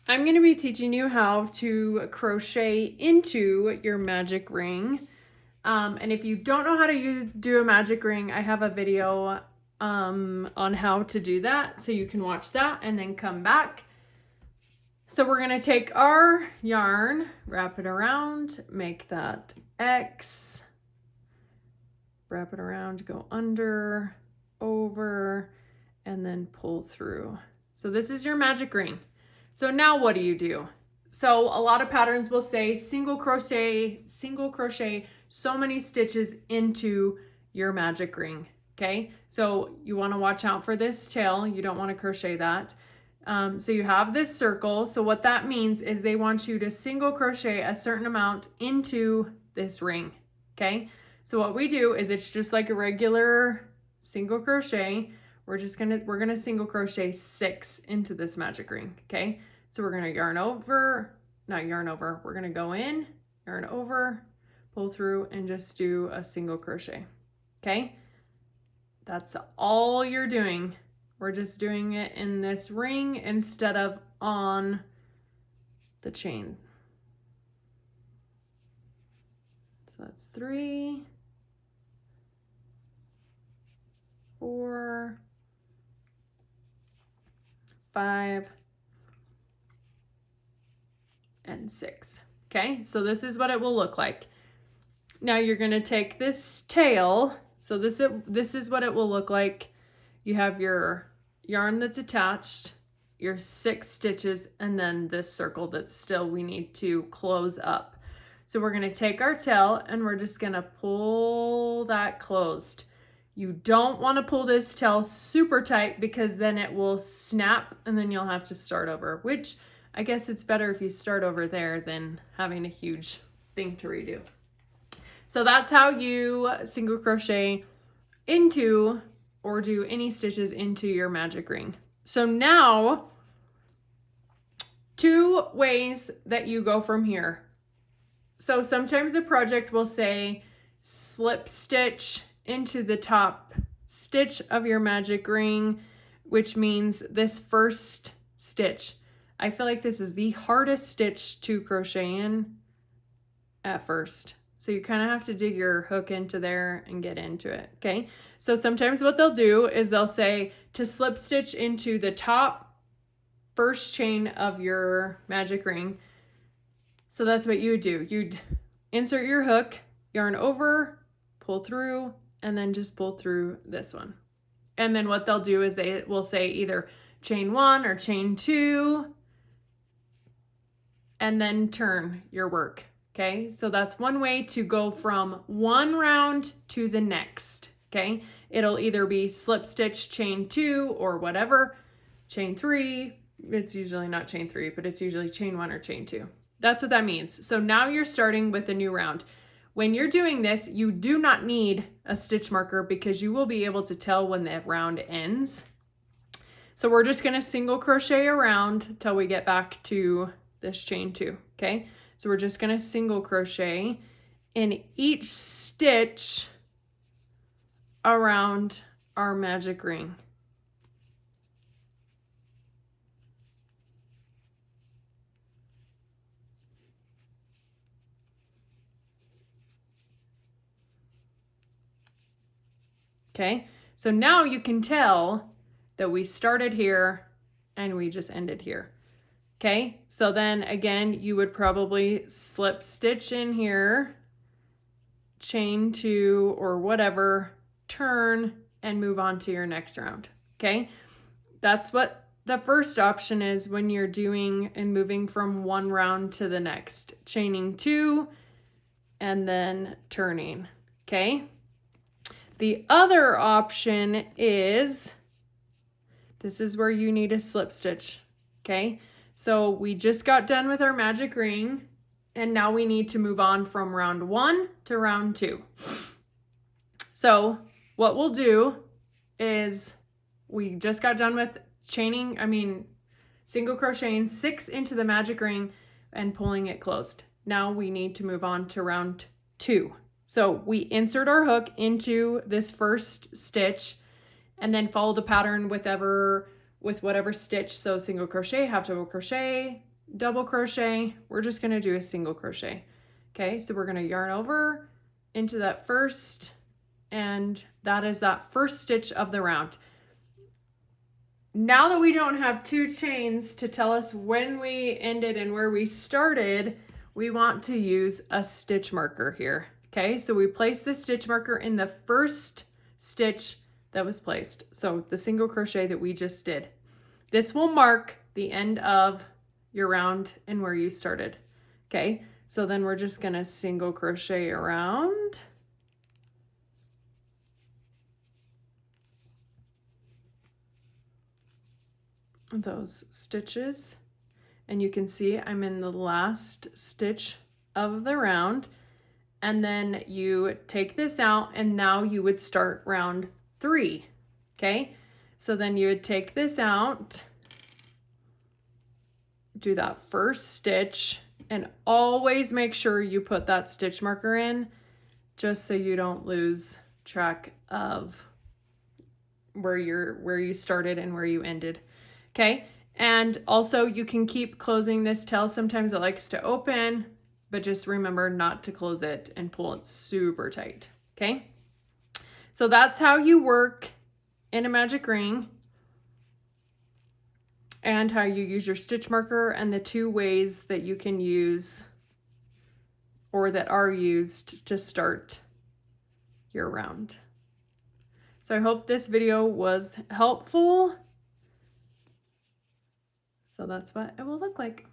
I'm going to be teaching you how to crochet into your magic ring. And if you don't know how to do a magic ring, I have a video on how to do that. So you can watch that and then come back. So we're going to take our yarn, wrap it around, make that X, wrap it around, go under, over, and then pull through. So this is your magic ring. So now what do? So a lot of patterns will say single crochet so many stitches into your magic ring. Okay, so you want to watch out for this tail. You don't want to crochet that. So you have this circle. So what that means is they want you to single crochet a certain amount into this ring. Okay, so what we do is it's just like a regular single crochet. We're gonna single crochet 6 into this magic ring. Okay, so we're gonna we're gonna go in, yarn over, pull through, and just do a single crochet. Okay, that's all you're doing. We're just doing it in this ring instead of on the chain. So that's 3, 4, 5, and 6. Okay, so this is what it will look like. Now you're going to take this tail. So this is what it will look like. You have your yarn that's attached, your 6 stitches, and then this circle that still we need to close up. So we're going to take our tail and we're just going to pull that closed. You don't want to pull this tail super tight because then it will snap and then you'll have to start over, which I guess it's better if you start over there than having a huge thing to redo. So that's how you single crochet into or do any stitches into your magic ring. So now, 2 ways that you go from here. So sometimes a project will say slip stitch into the top stitch of your magic ring, which means this first stitch. I feel like this is the hardest stitch to crochet in at first. So you kind of have to dig your hook into there and get into it, okay? So sometimes what they'll do is they'll say to slip stitch into the top first chain of your magic ring. So that's what you would do. You'd insert your hook, yarn over, pull through, and then just pull through this one. And then what they'll do is they will say either chain 1 or chain 2, and then turn your work. Okay, so that's one way to go from one round to the next. Okay, it'll either be slip stitch chain 2 or whatever, chain 3. It's usually not chain 3, but it's usually chain 1 or chain 2. That's what that means. So now you're starting with a new round. When you're doing this, you do not need a stitch marker because you will be able to tell when the round ends. So we're just going to single crochet around till we get back to this chain 2, okay? So we're just going to single crochet in each stitch around our magic ring. Okay, so now you can tell that we started here and we just ended here. Okay, so then again, you would probably slip stitch in here, chain 2 or whatever, turn, and move on to your next round. Okay, that's what the first option is when you're doing and moving from one round to the next. Chaining 2 and then turning. Okay. The other option is, this is where you need a slip stitch, okay? So we just got done with our magic ring, and now we need to move on from round 1 to round 2. So what we'll do is we just got done with single crocheting 6 into the magic ring and pulling it closed. Now we need to move on to round 2. So we insert our hook into this first stitch and then follow the pattern with whatever stitch. So single crochet, half double crochet, double crochet, we're just going to do a single crochet. Okay, so we're going to yarn over into that first, and that is that first stitch of the round. Now that we don't have 2 chains to tell us when we ended and where we started, we want to use a stitch marker here. Okay, so we place the stitch marker in the first stitch that was placed. So the single crochet that we just did. This will mark the end of your round and where you started. Okay, so then we're just gonna single crochet around. Those stitches, and you can see I'm in the last stitch of the round, and then you take this out and now you would start round 3. Okay, so then you would take this out, do that first stitch, and always make sure you put that stitch marker in just so you don't lose track of where you started and where you ended. Okay, and also you can keep closing this tail. Sometimes it likes to open, but just remember not to close it and pull it super tight. Okay, so that's how you work in a magic ring, and how you use your stitch marker, and the 2 ways that you can use or that are used to start your round. So I hope this video was helpful. So that's what it will look like.